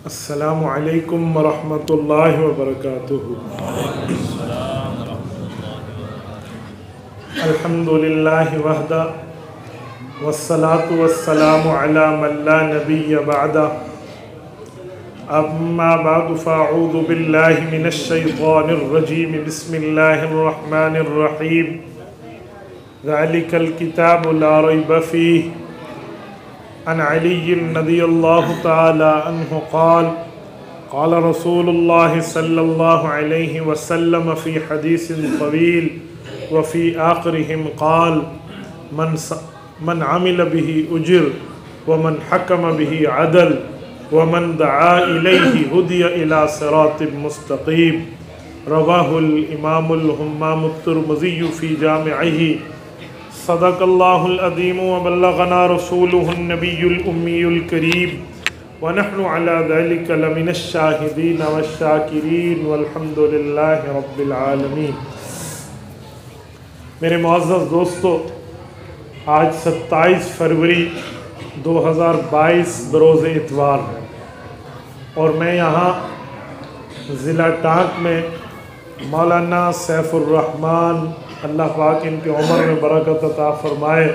अस्सलामु अलैकुम वरहमतुल्लाहि वबरकातुहू। अल्हम्दुलिल्लाहि वहदा वस्सलातु वस्सलामु अला मन ला नबिय्य बअदा। अम्मा बअदु फ़अऊज़ु बिल्लाहि मिनश शैतानिर रजीम। बिस्मिल्लाहिर रहमानिर रहीम। ज़ालिकल किताबु ला रैब फ़ीहि। अन अली रज़ियल्लाहु तआला अन्हु क़ाल क़ाल रसूलुल्लाह सल्लल्लाहु अलैहि वसल्लम फ़ी हदीसिन तवील व फ़ी आख़िरिहिम क़ाल मन अमिल बिही उजिर व मन हकम बिही अदल व मन दआ इलैहि हुदिय इला सिरातिम मुस्तक़ीम। रवाहुल इमामुल हुम्माम तिर्मिज़ी फ़ी जामिअही। सदक़ल्लाहुल अज़ीम व बल्लग़ना रसूलुहुन नबियुल उम्मीयुल करीम व नहनु अला ज़ालिका लमिनश शाहिदीन वश्शाकिरीन वल्हम्दुलिल्लाहि रब्बिल आलमीन। मेरे मुअज़्ज़ज़ दोस्तों, आज 27 फरवरी 2022 बरोज़ इतवार है और मैं यहाँ ज़िला टांक में मौलाना सैफुर्रहमान, अल्लाह पाक इनके उम्र में बरकत अता फरमाए,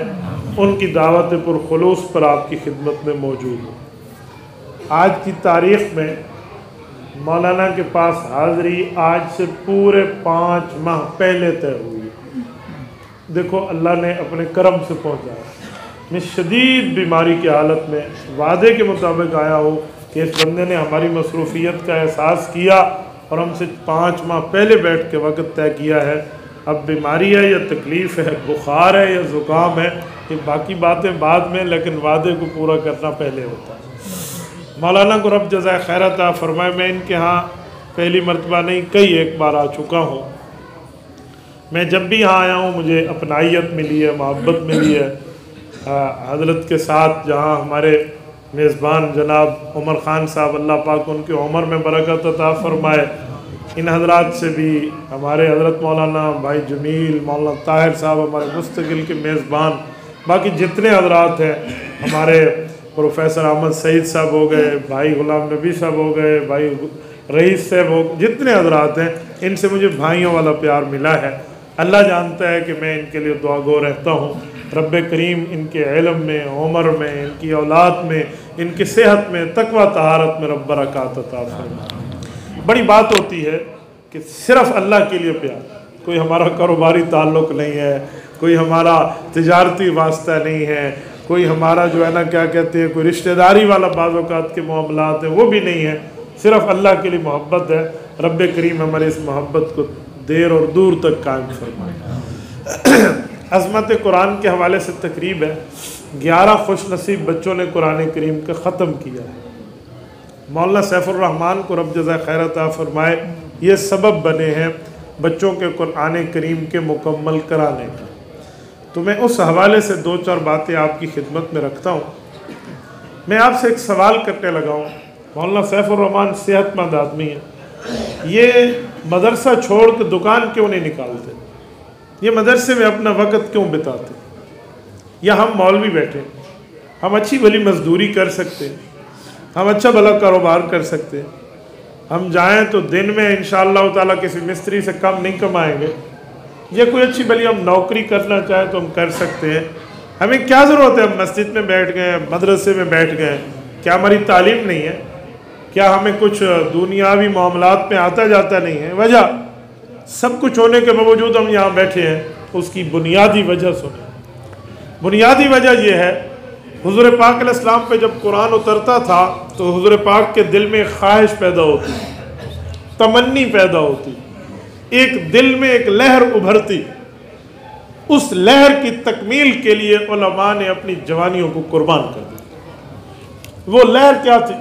उनकी दावत पुरखुलूस पर आपकी खिदमत में मौजूद हूँ। आज की तारीख़ में मौलाना के पास हाज़री आज से पूरे 5 माह पहले तय हुई। देखो, अल्लाह ने अपने करम से पहुँचाया। मैं शदीद बीमारी की हालत में वादे के मुताबिक आया हूँ कि इस बंदे ने हमारी मसरूफ़ियत का एहसास किया और हमसे 5 माह पहले बैठ के वक़्त तय किया है। अब बीमारी है या तकलीफ़ है, बुखार है या ज़ुकाम है, ये बाकी बातें बाद में, लेकिन वादे को पूरा करना पहले होता है। मौलाना को रब जज़ाए खैर अता फरमाए। मैं इनके यहाँ पहली मरतबा नहीं, कई एक बार आ चुका हूँ। मैं जब भी यहाँ आया हूँ मुझे अपनाइयत मिली है, मोहब्बत मिली है। हज़रत के साथ जहाँ हमारे मेज़बान जनाब उमर ख़ान साहब, अल्लाह पाक उनकी उम्र में बरकत अता फरमाए, इन हज़रात से भी, हमारे हज़रत मौलाना भाई जमील, मौलाना ताहिर साहब हमारे मुस्तकिल के मेज़बान, बाकी जितने हज़रात हैं, हमारे प्रोफेसर अहमद सईद साहब हो गए, भाई ग़ुलाम नबी साहब हो गए, भाई रईस साहब हो, जितने हज़रात हैं, इनसे मुझे भाइयों वाला प्यार मिला है। अल्लाह जानता है कि मैं इनके लिए दुआगो रहता हूँ। रब्बे करीम इनके इल्म में, उम्र में, इनकी औलाद में, इनकी सेहत में, तकवा तहारत में रब बरकत अता फरमाए। बड़ी बात होती है कि सिर्फ़ अल्लाह के लिए प्यार, कोई हमारा कारोबारी ताल्लुक़ नहीं है, कोई हमारा तिजारती वास्ता नहीं है, कोई हमारा जो है ना क्या कहते हैं, कोई रिश्तेदारी वाला बाज़-औक़ात के मामलात हैं, वो भी नहीं है। सिर्फ़ अल्लाह के लिए मोहब्बत है। रब्बे करीम हमारे इस मोहब्बत को देर और दूर तक कायम फरमाए। अज़मत कुरान के हवाले से तकरीब है। 11 खुशनसीब बच्चों ने कुरान करीम का ख़त्म किया है। मौलाना सैफुर्रहमान को रब जज़ा खैर अता फरमाए, ये सबब बने हैं बच्चों के कुरान करीम के मुकम्मल कराने का। तो मैं उस हवाले से 2-4 बातें आपकी खिदमत में रखता हूँ। मैं आपसे एक सवाल करने लगा हूँ। मौलाना सैफुर्रहमान सेहतमंद आदमी है, ये मदरसा छोड़ के दुकान क्यों नहीं निकालते? ये मदरसे में अपना वक़्त क्यों बिताते? या हम मौलवी बैठे, हम अच्छी भली मजदूरी कर सकते हैं, हम अच्छा भला कारोबार कर सकते हैं, हम जाएं तो दिन में इंशाअल्लाह ताला किसी मिस्त्री से कम नहीं कमाएंगे। ये कोई अच्छी भली हम नौकरी करना चाहें तो हम कर सकते हैं। हमें क्या ज़रूरत है हम मस्जिद में बैठ गए, मदरसे में बैठ गए? क्या हमारी तालीम नहीं है? क्या हमें कुछ दुनियावी मामलात में आता जाता नहीं है? वजह सब कुछ होने के बावजूद हम यहाँ बैठे हैं, उसकी बुनियादी वजह सुने। बुनियादी वजह यह है, हुज़ूर पाक अलैहिस्सलाम पे जब कुरान उतरता था तो हुज़ूर पाक के दिल में ख्वाहिश पैदा होती, तमन्नी पैदा होती, एक दिल में एक लहर उभरती। उस लहर की तकमील के लिए उलमा ने अपनी जवानियों को कुर्बान कर दिया। वो लहर क्या थी?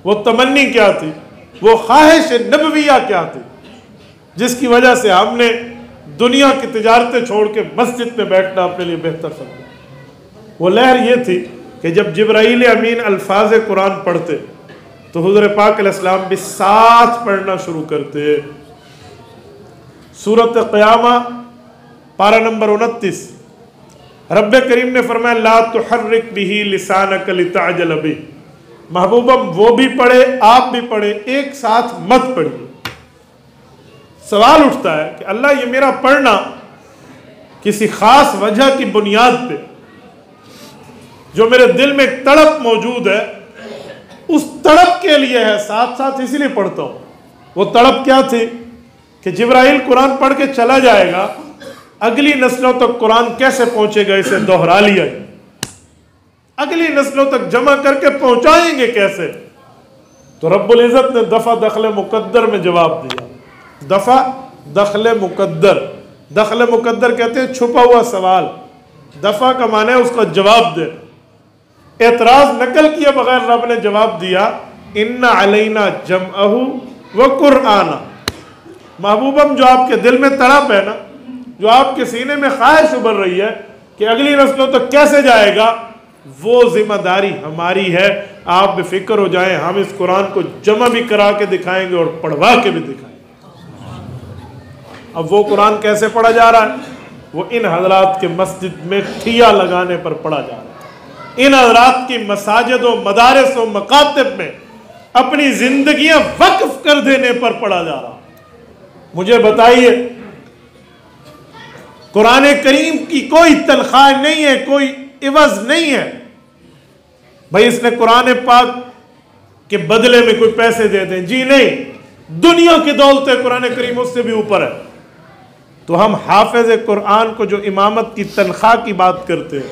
वो तमन्नी क्या थी? वो ख्वाहिश नबविया क्या थी जिसकी वजह से हमने दुनिया की तिजारतें छोड़ के मस्जिद में बैठना अपने लिए बेहतर समझा? वो लहर ये थी कि जब जिब्राईल अमीन अल्फाज कुरान पढ़ते तो हुज़ूर पाक अलैहिस्सलाम भी साथ पढ़ना शुरू करते। सूरत क़यामा पारा नंबर 29, रब्बे करीम ने फरमाया ला तुहर्रिक बिही लिसानक लितअजल बिही, महबूबम वो भी पढ़े, आप भी पढ़े, एक साथ मत पढ़िए। सवाल उठता है कि अल्लाह ये मेरा पढ़ना किसी खास वजह की बुनियाद पे, जो मेरे दिल में एक तड़प मौजूद है, उस तड़प के लिए है, साथ साथ इसीलिए पढ़ता हूं। वो तड़प क्या थी कि जिब्राइल कुरान पढ़ के चला जाएगा, अगली नस्लों तक कुरान कैसे पहुंचेगा, इसे दोहरा लिया, अगली नस्लों तक जमा करके पहुंचाएंगे कैसे। तो रब्बुल इज़्ज़त ने दफा दखल मुकद्दर में जवाब दिया। दफा दखल मुकद्दर, दखल मुकद्दर कहते हैं छुपा हुआ सवाल, दफा का माने उसका जवाब दे। एतराज नकल किए बगैर रब ने जवाब दिया, इन्ना अलैना जमअहु व कुरआना। महबूबम जो आपके दिल में तड़प है ना, जो आपके सीने में ख्वाहिश उभर रही है कि अगली नस्लों तक कैसे जाएगा, वो जिम्मेदारी हमारी है। आप बेफिक्र हो जाएं, हम इस कुरान को जमा भी करा के दिखाएंगे और पढ़वा के भी दिखाएंगे। अब वो कुरान कैसे पढ़ा जा रहा है? वो इन हजरात के मस्जिद में ठिया लगाने पर पढ़ा जा रहा है। इन हजरात की मसाजिद व मदारिस व मकातिब में अपनी जिंदगियां वक्फ कर देने पर पढ़ा जा रहा है। मुझे बताइए, कुरान करीम की कोई तनख्वाह नहीं है, कोई इवज नहीं है। भाई इसने कुरान पाक के बदले में कोई पैसे दे दें, जी नहीं, दुनिया की दौलत है कुरान करीम उससे भी ऊपर है। तो हम हाफिज कुरान को जो इमामत की तनख्वाह की बात करते हैं,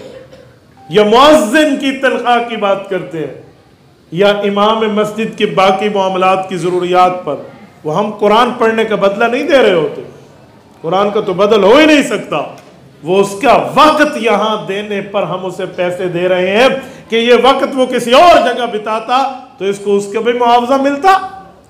या मुअज्जिन की तनख्वाह की बात करते हैं, या इमाम मस्जिद के बाकी मामलात की ज़रूरियात पर, वो हम कुरान पढ़ने का बदला नहीं दे रहे होते। कुरान का तो बदल हो ही नहीं सकता। वो उसका वक्त यहाँ देने पर हम उसे पैसे दे रहे हैं कि ये वक्त वो किसी और जगह बिताता तो इसको उसके भी मुआवजा मिलता।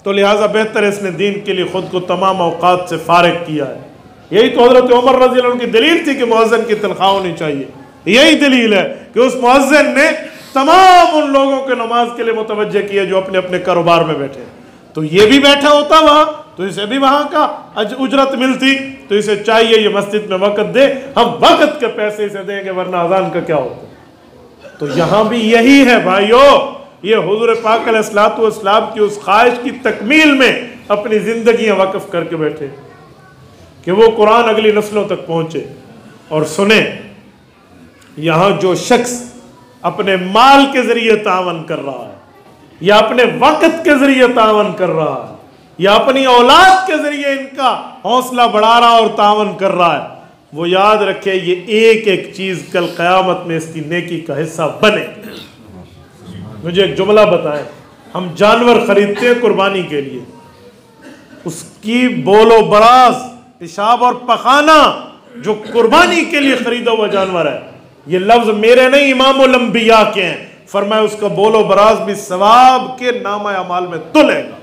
तो लिहाजा बेहतर इसने दीन के लिए खुद को तमाम औकात से फारिग किया है। यही तो हज़रत उमर रज़ी अल्लाह अन्हु की दलील थी कि मुअज्जिन की तनख्वाह होनी चाहिए। यही दलील है कि उस मुअज्जिन ने तमाम उन लोगों के नमाज के लिए मुतवज्जे किया जो अपने अपने कारोबार में बैठे। तो ये भी बैठा होता वहां तो इसे भी वहां का उजरत मिलती। तो इसे चाहिए ये मस्जिद में वक़्त दे, हम वक़्त के पैसे इसे देंगे, वरना अजान का क्या होता। तो यहां भी यही है भाइयों, ये हुजूर पाक अलैहिस्सलातु वस्सलाम की उस ख्वाहिश की तकमील में अपनी जिंदगियां वक्फ करके बैठे कि वो कुरान अगली नस्लों तक पहुंचे और सुने। यहां जो शख्स अपने माल के जरिए तावन कर रहा है, या अपने वक़्त के जरिए तावन कर रहा है, या अपनी औलाद के जरिए इनका हौसला बढ़ा रहा और तावन कर रहा है, वो याद रखे ये एक एक चीज कल क़यामत में इसकी नेकी का हिस्सा बने। मुझे एक जुमला बताएं, हम जानवर खरीदते हैं कुर्बानी के लिए, उसकी बोलो बराज, पेशाब और पखाना जो कुर्बानी के लिए खरीदा हुआ जानवर है, ये लफ्ज मेरे नहीं इमामुल अंबिया के हैं। फरमाया उसका बोलो बराज भी सवाब के नामा अमाल में तुलेगा।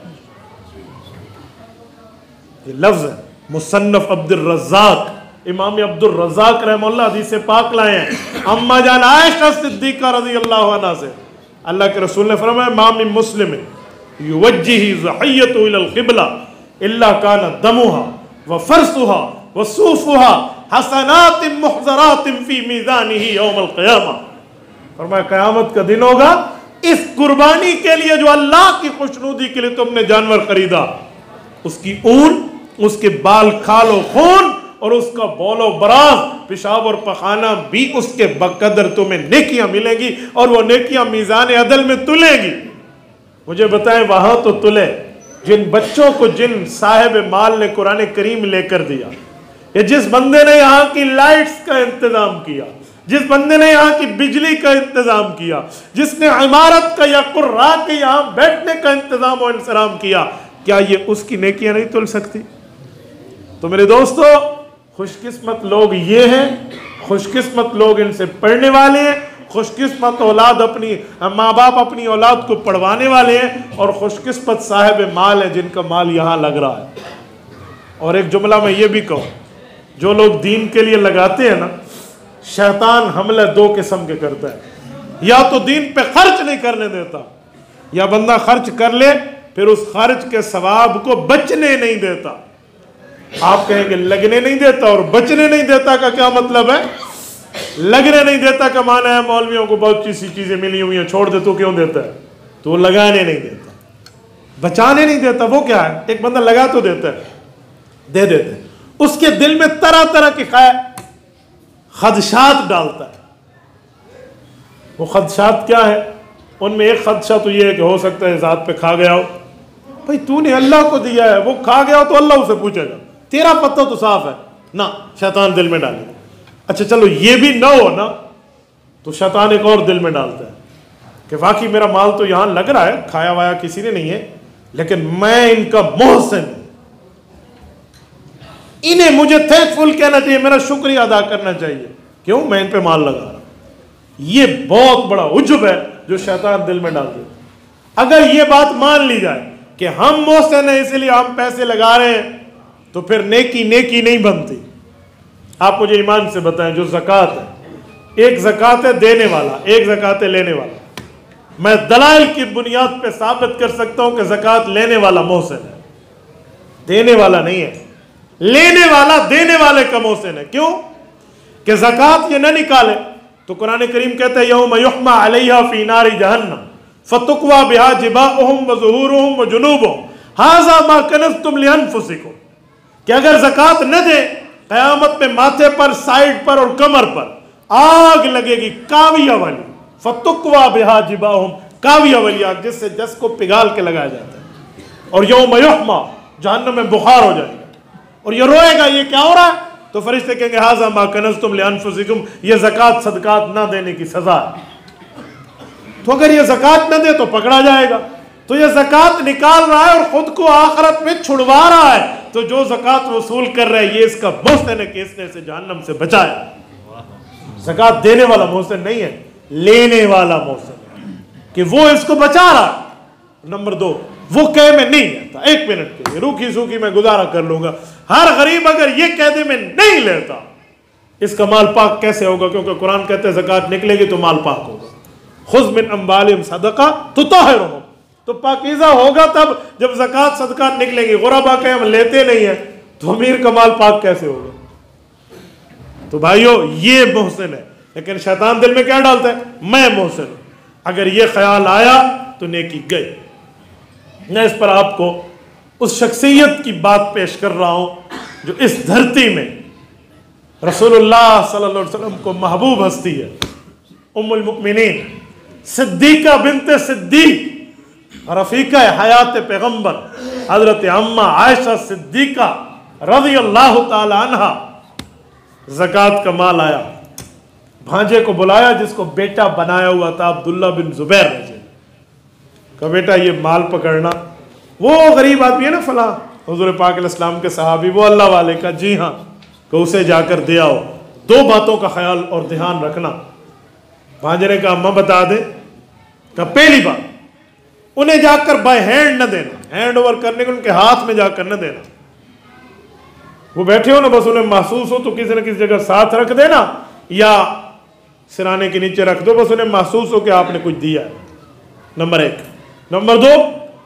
ये लफ्ज है मुसन्नफ अब्दुल रज़्ज़ाक, इमाम अब्दुल रज़्ज़ाक रहमतुल्लाह हदीस पाक लाए हैं अम्मा जान आयशा सिद्दीक़ा रज़ियल्लाहु अन्हा से। अल्लाह के रसूल ने फरमाया मामिन मुस्लिम युवज्जिहु ज़हियतु इलल क़िबला इल्ला काना दमुहा व फरसुहा व सूफुहा हसनातिन मुहज़रातिन फी मीज़ानिही यौमल क़ियामा। फरमाया क़यामत का दिन होगा, इस कुर्बानी के लिए जो अल्लाह की खुशनुदी के लिए तुमने जानवर खरीदा, उसकी ऊन, उसके बाल, खाल और खून और उसका बौलो बराज, पेशाब और पखाना भी उसके बकदर तुम्हें नेकियां मिलेंगी और वो नेकियां मीज़ान अदल में तुलेगी। मुझे बताएं वहां तो तुले जिन बच्चों को जिन साहिब माल ने कुरान करीम लेकर दिया, या जिस बंदे ने यहाँ की लाइट्स का इंतजाम किया, जिस बंदे ने यहाँ की बिजली का इंतजाम किया, जिसने इमारत का या कुर्रा के यहाँ बैठने का इंतजाम और इंतजाम किया, क्या ये उसकी नेकियां नहीं तुल सकती? तो मेरे दोस्तों, खुशकिस्मत लोग ये हैं, खुशकिस्मत लोग इनसे पढ़ने वाले हैं, खुशकिस्मत औलाद अपनी माँ बाप अपनी औलाद को पढ़वाने वाले हैं, और खुशकिस्मत साहिब माल है जिनका माल यहाँ लग रहा है। और एक जुमला मैं ये भी कहूँ, जो लोग दीन के लिए लगाते हैं ना, शैतान हमला दो किस्म के करता है। या तो दीन पे खर्च नहीं करने देता, या बंदा खर्च कर ले फिर उस खर्च के सवाब को बचने नहीं देता। आप कहेंगे लगने नहीं देता और बचने नहीं देता का क्या मतलब है? लगने नहीं देता का माना है मौलवियों को बहुत सी चीजें मिली हुई हैं, छोड़ दे तो क्यों देता है? तो वो लगाने नहीं देता, बचाने नहीं देता। वो क्या है, एक बंदा लगा तो देता है, दे देते हैं, उसके दिल में तरह तरह के खदशात डालता है। वो खदशात क्या है, उनमें एक खदशा तो ये है कि हो सकता है ज़ात पे खा गया हो। भाई तूने अल्लाह को दिया है, वो खा गया हो तो अल्लाह उसे पूछेगा, तेरा पत्ता तो साफ है ना, शैतान दिल में डालेगा। अच्छा चलो ये भी ना हो ना, तो शैतान एक और दिल में डालता है कि वाकई मेरा माल तो यहाँ लग रहा है, खाया वाया किसी ने नहीं है, लेकिन मैं इनका मोहसिन, इन्हें मुझे थैंकफुल कहना चाहिए, मेरा शुक्रिया अदा करना चाहिए, क्यों, मैं इन पे माल लगा रहा हूं। ये बहुत बड़ा उज्जब है जो शैतान दिल में डाल देता। अगर ये बात मान ली जाए कि हम मोहसिन हैं इसलिए हम पैसे लगा रहे हैं, तो फिर नेकी नेकी नहीं बनती। आप मुझे ईमान से बताएं, जो ज़कात है, एक ज़कात है देने वाला, एक ज़कात है लेने वाला। मैं दलाइल की बुनियाद पे साबित कर सकता हूं कि ज़कात लेने वाला मोहसिन है, देने वाला नहीं है। लेने वाला देने वाले का मोहसिन है। क्यों कि ज़कात ये न निकाले तो कुरान करीम कहता है यौम युहमा अलैहा फी नारी जहन्नम फतुक्वा बिहा जिबाहुहुम व ज़ुहूरुहुम व जुनूबुहुम हाज़ा मा कनज़्तुम लिअन्फुसिकुम, कि अगर ज़कात न दे क़यामत में माथे पर, साइड पर और कमर पर आग लगेगी, काविया वाली, फतुक्वा बिहा जिबाहुम, काविया वाली आग जिससे जस को पिघाल के लगाया जाता है। और यौम युहमा, जहन्नम में बुखार हो जाएगा और ये रोएगा, ये क्या हो रहा है, तो फरिश्ते कहेंगे हाज़ा मा कनज़्तुम लिअन्फुसिकुम, ये ज़कात सदकात ना देने की सजा है। तो अगर ये ज़कात न दे तो पकड़ा जाएगा, तो ये ज़कात निकाल रहा है और खुद को आखिरत में छुड़वा रहा है। तो जो ज़कात वसूल कर रहा है ये इसका मोहसिन है कि इसने इसे जहन्नम से बचाया। ज़कात देने वाला मोहसिन नहीं है, लेने वाला मोहसिन है कि वो इसको बचा रहा है। नंबर 2, वो कहे मैं नहीं लेता, 1 मिनट के लिए रूखी सूखी मैं गुजारा कर लूंगा। हर गरीब अगर ये कह दे मैं नहीं लेता, इसका माल पाक कैसे होगा, क्योंकि कुरान कहते हैं ज़कात निकलेगी तो माल पाक होगा। खुज़ मिन अम्वालिहिम सदका तुतहिरुहुम, तो पाकीज़ा होगा तब जब ज़कात सदकात निकलेगी। गुरबा के हम लेते नहीं है तो अमीर का माल पाक कैसे होगा। तो भाइयों ये मोहसिन है, लेकिन शैतान दिल में क्या डालता है, मैं मोहसिन हूं। अगर ये ख्याल आया तो नेकी गई। मैं इस पर आपको उस शख्सियत की बात पेश कर रहा हूं जो इस धरती में रसूलुल्लाह सल्लल्लाहु अलैहि वसल्लम को महबूब हस्ती है। उम्मुल मुमिनीन सिद्दीका बिनते सिद्दीक, रफीका हयात पैगंबर हजरत अम्मा आयशा सिद्दीका रज़ियल्लाहु ताला अन्हा। ज़कात का माल आया, भांजे को बुलाया जिसको बेटा बनाया हुआ था अब्दुल्ला बिन जुबैर का, बेटा ये माल पकड़ना। वो गरीब आदमी है ना फला, हुज़ूर पाक अलैहिस्सलाम के सहाबी, वो अल्लाह वाले का, जी हाँ, तो उसे जाकर दे आओ। 2 बातों का ख्याल और ध्यान रखना। भांजे ने कहा अम्मा बता दे। कहा पहली बात, उन्हें जाकर बाय हैंड न देना, हैंड ओवर करने को उनके हाथ में जाकर न देना। वो बैठे हो ना, बस उन्हें महसूस हो तो किसी न किसी जगह साथ रख देना या सिराने के नीचे रख दो, बस उन्हें महसूस हो कि आपने कुछ दिया है। नंबर 1। नंबर 2,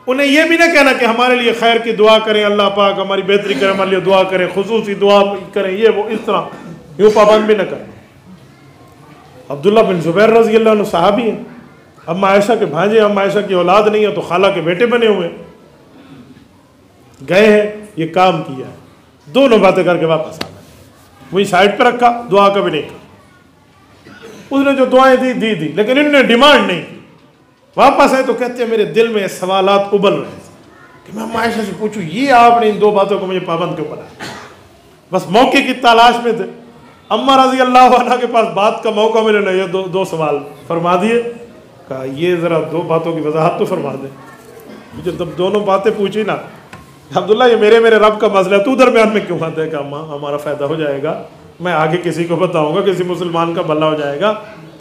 उन्हें यह भी ना कहना कि हमारे लिए खैर की दुआ करें, अल्लाह पाक हमारी बेहतरी करें, हमारे लिए दुआ करें, खुसूसी दुआ करें, ये वो, इस तरह यूँ पाबंद भी न करें। अब्दुल्ला बिन जुबैर रज़ी अल्लाह अन्हु सहाबी हैं, अम्मा आयशा के भांजे, अम्मा आयशा की औलाद नहीं है तो खाला के बेटे बने हुए, गए हैं, ये काम किया है, दोनों बातें करके वापस आ गए। वही साइड पर रखा, दुआ कभी नहीं की। उसने जो दुआएं दी, लेकिन इन्होंने डिमांड नहीं की। वापस आए तो कहते हैं मेरे दिल में सवालात उबल रहे थे कि मैं अम्मा आयशा से पूछूं ये आपने इन 2 बातों को मुझे पाबंद क्यों बनाया। बस मौके की तलाश में थे। अम्मा रज़ी अल्लाह अन्हा के पास बात का मौका मिले ना, ये दो सवाल फरमा दिए। कहा ये ज़रा 2 बातों की वजाहत तो फरमा दे। मुझे तब दोनों बातें पूछी ना, अब्दुल्ला ये मेरे रब का मसला है, तू दरमियान में क्यों आता है। कि अम्मा हमारा फ़ायदा हो जाएगा, मैं आगे किसी को बताऊँगा, किसी मुसलमान का भला हो जाएगा,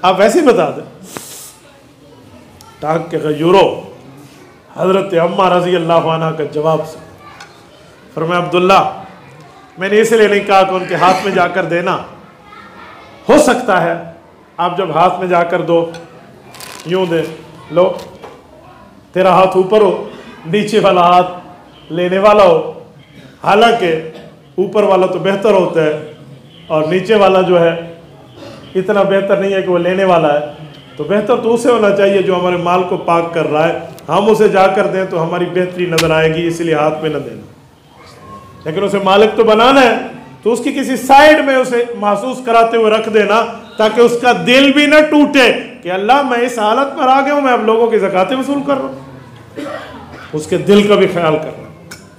आप वैसे ही बता दें। टाक के गयूरो हज़रत अम्मा रज़ी अल्लाह अन्हा का जवाब से फरमाया अब्दुल्ला मैंने इसलिए नहीं कहा कि उनके हाथ में जाकर देना, हो सकता है आप जब हाथ में जाकर दो यूं दे लो, तेरा हाथ ऊपर हो, नीचे वाला हाथ लेने वाला हो। हालांकि ऊपर वाला तो बेहतर होता है और नीचे वाला जो है इतना बेहतर नहीं है कि वो लेने वाला है, तो बेहतर तो उसे होना चाहिए जो हमारे माल को पाक कर रहा है। हम उसे जाकर दें तो हमारी बेहतरी नज़र आएगी, इसलिए हाथ में न देना। लेकिन उसे मालिक तो बनाना है, तो उसकी किसी साइड में उसे महसूस कराते हुए रख देना, ताकि उसका दिल भी न टूटे कि अल्लाह मैं इस हालत पर आ गया हूँ, मैं अब लोगों की ज़कातें वसूल कर रहा हूँ। उसके दिल का भी ख्याल करना,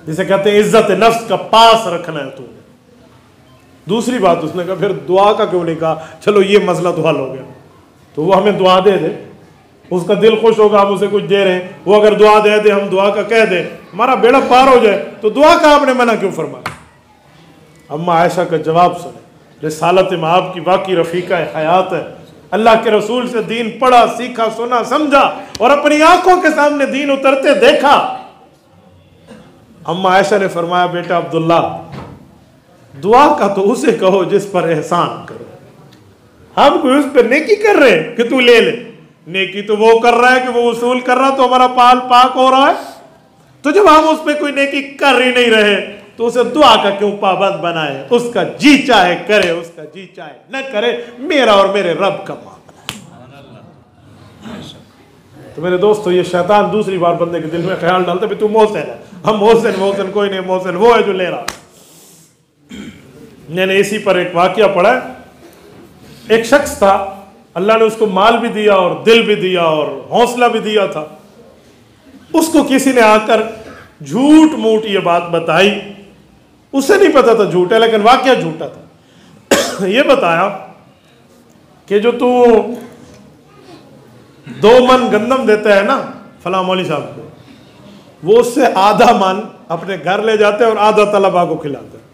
जिसे कहते हैं इज्जत नफ्स का पास रखना है तुम्हें। दूसरी बात उसने कहा फिर दुआ का क्यों नहीं कहा, चलो ये मसला तो हल हो गया, तो वो हमें दुआ दे दे, उसका दिल खुश होगा हम उसे कुछ दे रहे हैं। वो अगर दुआ दे दे, हम दुआ का कह दे, हमारा बेड़ा पार हो जाए, तो दुआ का आपने मना क्यों फरमाया। अम्मा आयशा का जवाब सुने, रिसालत में आपकी वाकई रफ़ीका हयात है। अल्लाह के रसूल से दीन पढ़ा, सीखा, सुना, समझा और अपनी आंखों के सामने दीन उतरते देखा। अम्मा आयशा ने फरमाया, बेटा अब्दुल्ला, दुआ का तो उसे कहो जिस पर एहसान करो। हम कोई उस पर नेकी कर रहे हैं कि तू ले ले, नेकी तो वो कर रहा है कि वो वसूल कर रहा, तो हमारा पाल पाक हो रहा है। तो जब हम उस पर कोई नेकी कर ही नहीं रहे, तो उसे दुआ का क्यों पाबंद बनाए। उसका जी चाहे करे, उसका जी चाहे न करे, मेरा और मेरे रब का मामला है। तो मेरे दोस्तों, ये शैतान दूसरी बार बंदे के दिल में ख्याल डालता है तू मोहसिन है। हम मोहसिन मोहसिन कोई नहीं, मोहसिन वो है जो ले रहा। मैंने इसी पर एक वाकया पढ़ा। एक शख्स था, अल्लाह ने उसको माल भी दिया और दिल भी दिया और हौसला भी दिया था। उसको किसी ने आकर झूठ मूठ ये बात बताई, उसे नहीं पता था झूठ है, लेकिन वाकया झूठा था। ये बताया कि जो तू 2 मन गंदम देता है ना फला मौली साहब को, वो उससे आधा मन अपने घर ले जाते हैं और आधा तलबा को खिलाते हैं।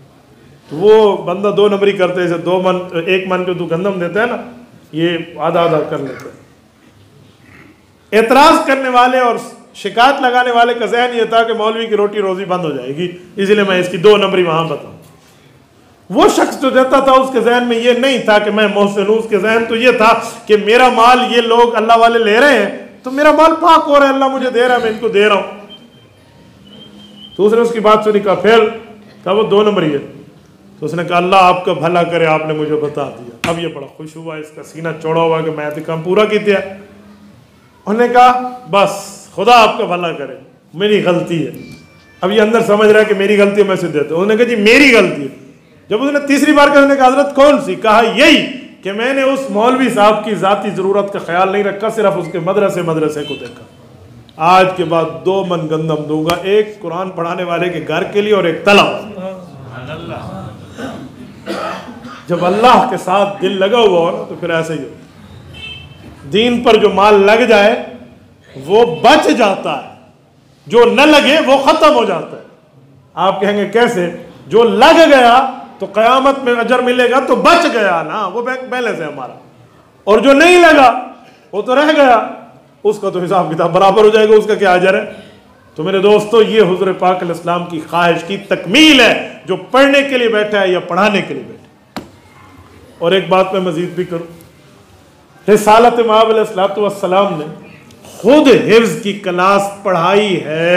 तो वो बंदा 2 नंबरी करते हैं, जैसे 2 मन 1 मन जो तू गंदम देता है ना, ये आधा आधा कर लेते हैं। एतराज करने वाले और शिकायत लगाने वाले का ज़हन ये था कि मौलवी की रोटी रोजी बंद हो जाएगी, इसलिए मैं इसकी 2 नंबरी वहां बताऊं। वो शख्स जो देता था उसके जहन में ये नहीं था कि मैं मोहसिन हूं, उसके जहन तो ये था कि मेरा माल ये लोग अल्लाह वाले ले रहे हैं, तो मेरा माल पाक हो रहा है, अल्लाह मुझे दे रहा है, मैं इनको दे रहा हूं। तो उसने उसकी बात सुनी, कहा फिर कहा वो 2 नंबरी है। तो उसने कहा अल्लाह आपका भला करे, आपने मुझे बता दिया। अब ये बड़ा खुश हुआ, इसका सीना चौड़ा हुआ कि मैं तो काम पूरा किया। उन्होंने कहा बस खुदा आपका भला करे, मेरी गलती है। अब ये अंदर समझ रहा है कि मेरी गलती है, मैं सिद्ध देता हूं। उन्होंने कहा जी मेरी गलती है। जब उसने तीसरी बार कहने का हजरत कौन सी, कहा यही कि मैंने उस मौलवी साहब की जाती जरूरत का ख्याल नहीं रखा, सिर्फ उसके मदरसे को देखा। आज के बाद 2 मन गंदम दूंगा, एक कुरान पढ़ाने वाले के घर के लिए और एक तलब। जब अल्लाह के साथ दिल लगा हुआ हो ना, तो फिर ऐसे ही हो। दीन पर जो माल लग जाए वो बच जाता है, जो न लगे वो खत्म हो जाता है। आप कहेंगे कैसे? जो लग गया तो कयामत में अजर मिलेगा, तो बच गया ना, वो बैंक बैलेंस है हमारा। और जो नहीं लगा वो तो रह गया, उसका तो हिसाब किताब बराबर हो जाएगा, उसका क्या अजर है। तो मेरे दोस्तों, ये हुज़ूर पाक अलैहिस्सलाम की ख्वाहिश की तकमील है, जो पढ़ने के लिए बैठा है या पढ़ाने के लिए बैठा है। और एक बात मैं मजीद भी करूं, रिसालत इमाम अलैहिस्सलाम ने खुद हिफ्ज़ की क्लास पढ़ाई है।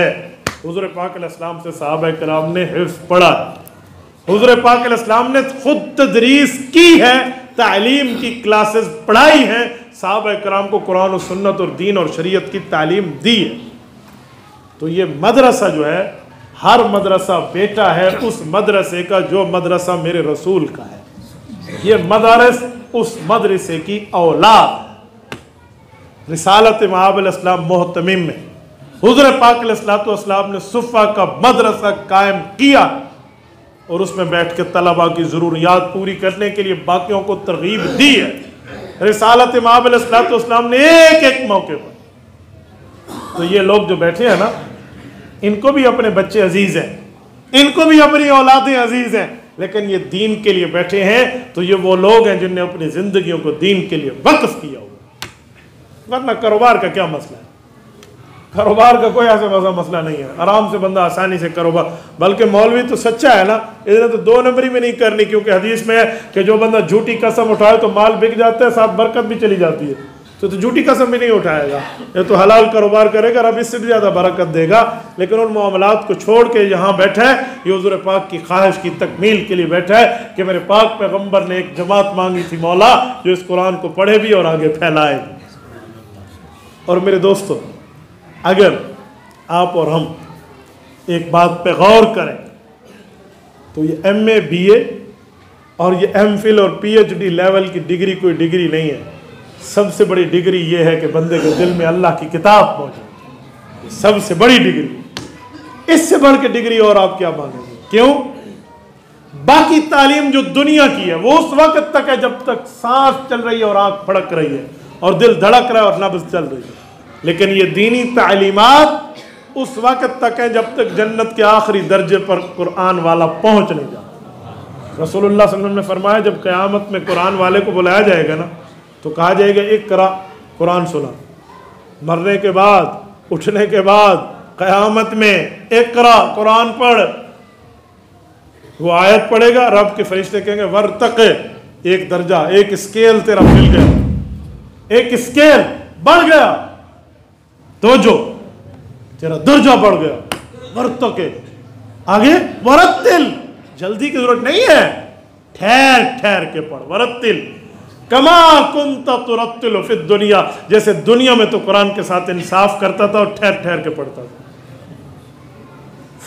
हुज़ूर पाक अलैहिस्सलाम से सहाबा किराम ने हिफ्ज़ पढ़ा। हुज़ूर पाक अलैहिस्सलाम ने खुद तदरीस की है, तालीम की क्लासेस पढ़ाई हैं, सहाबा किराम को कुरान और सुन्नत और दीन और शरीयत की तालीम दी है। तो ये मदरसा जो है, हर मदरसा बेटा है उस मदरसे का जो मदरसा मेरे रसूल का है। ये मदारस उस मदरसे की औलाद। रिसालत इमाम अलैहिस्सलाम मोहतमिम में हुज़ूर पाक अलैहिस्सलाम ने सुफ़ा का मदरसा कायम किया और उसमें बैठ के तलबा की ज़रूरियात पूरी करने के लिए बाकियों को तरगीब दी है। रिसालत इमाम अलैहिस्सलाम ने एक एक मौके पर, तो ये लोग जो बैठे हैं ना, इनको भी अपने बच्चे अजीज़ हैं, इनको भी अपनी औलादें अजीज़ हैं, लेकिन ये दीन के लिए बैठे हैं। तो ये वो लोग हैं जिनने अपनी ज़िंदगियों को दीन के लिए वक्फ किया हुआ। वरना कारोबार का क्या मसला है? कारोबार का कोई ऐसा मसला नहीं है, आराम से बंदा आसानी से कारोबार। बल्कि मौलवी तो सच्चा है ना, इसने तो 2 नंबरी में नहीं करनी, क्योंकि हदीस में है कि जो बंदा झूठी कसम उठाए तो माल बिक जाता है, साथ बरकत भी चली जाती है। तो झूठी कसम भी नहीं उठाएगा, ये तो हलाल कारोबार करेगा, रब इससे भी ज़्यादा बरकत देगा। लेकिन उन मामलात को छोड़ के यहाँ बैठा है, ये हुज़ूर पाक की ख्वाहिश की तकमील के लिए बैठा है कि मेरे पाक पैगम्बर ने एक जमात मांगी थी, मौला जो इस कुरान को पढ़े भी और आगे फैलाए भी। और मेरे दोस्तों, अगर आप और हम एक बात पे गौर करें तो ये MA BA और ये MPhil और PhD लेवल की डिग्री कोई डिग्री नहीं है। सबसे बड़ी डिग्री ये है कि बंदे के दिल में अल्लाह की किताब मौजूद, सबसे बड़ी डिग्री। इससे बढ़ के डिग्री और आप क्या मांगेंगे? क्यों? बाकी तालीम जो दुनिया की है वो उस वक्त तक है जब तक सांस चल रही है और आंख फड़क रही है और दिल धड़क रहा है और नब्ज चल रही है। लेकिन ये दीनी तालीमात उस वक्त तक है जब तक जन्नत के आखिरी दर्जे पर कुरान वाला पहुंच नहीं जाता। रसूलुल्लाह सल्लल्लाहु अलैहि वसल्लम ने फरमाया, जब क़यामत में कुरान वाले को बुलाया जाएगा ना तो कहा जाएगा इक़रा, कुरान सुना। मरने के बाद, उठने के बाद क़यामत में इक़रा, कुरान पढ़। वो आयत पढ़ेगा, रब के फरिश्ते कहेंगे वर्तक़, एक दर्जा, एक स्केल तेरा मिल गया, एक स्केल बढ़ गया, तो जो तेरा दर्जा बढ़ गया। वर्तक़, आगे वरत्तिल, जल्दी की जरूरत नहीं है, ठहर ठहर के पढ़। वरत्तिल कमा कुंता तुरत्तिलु फिद दुनिया, जैसे दुनिया में तो कुरान के साथ इंसाफ करता था और ठहर ठहर के पढ़ता था।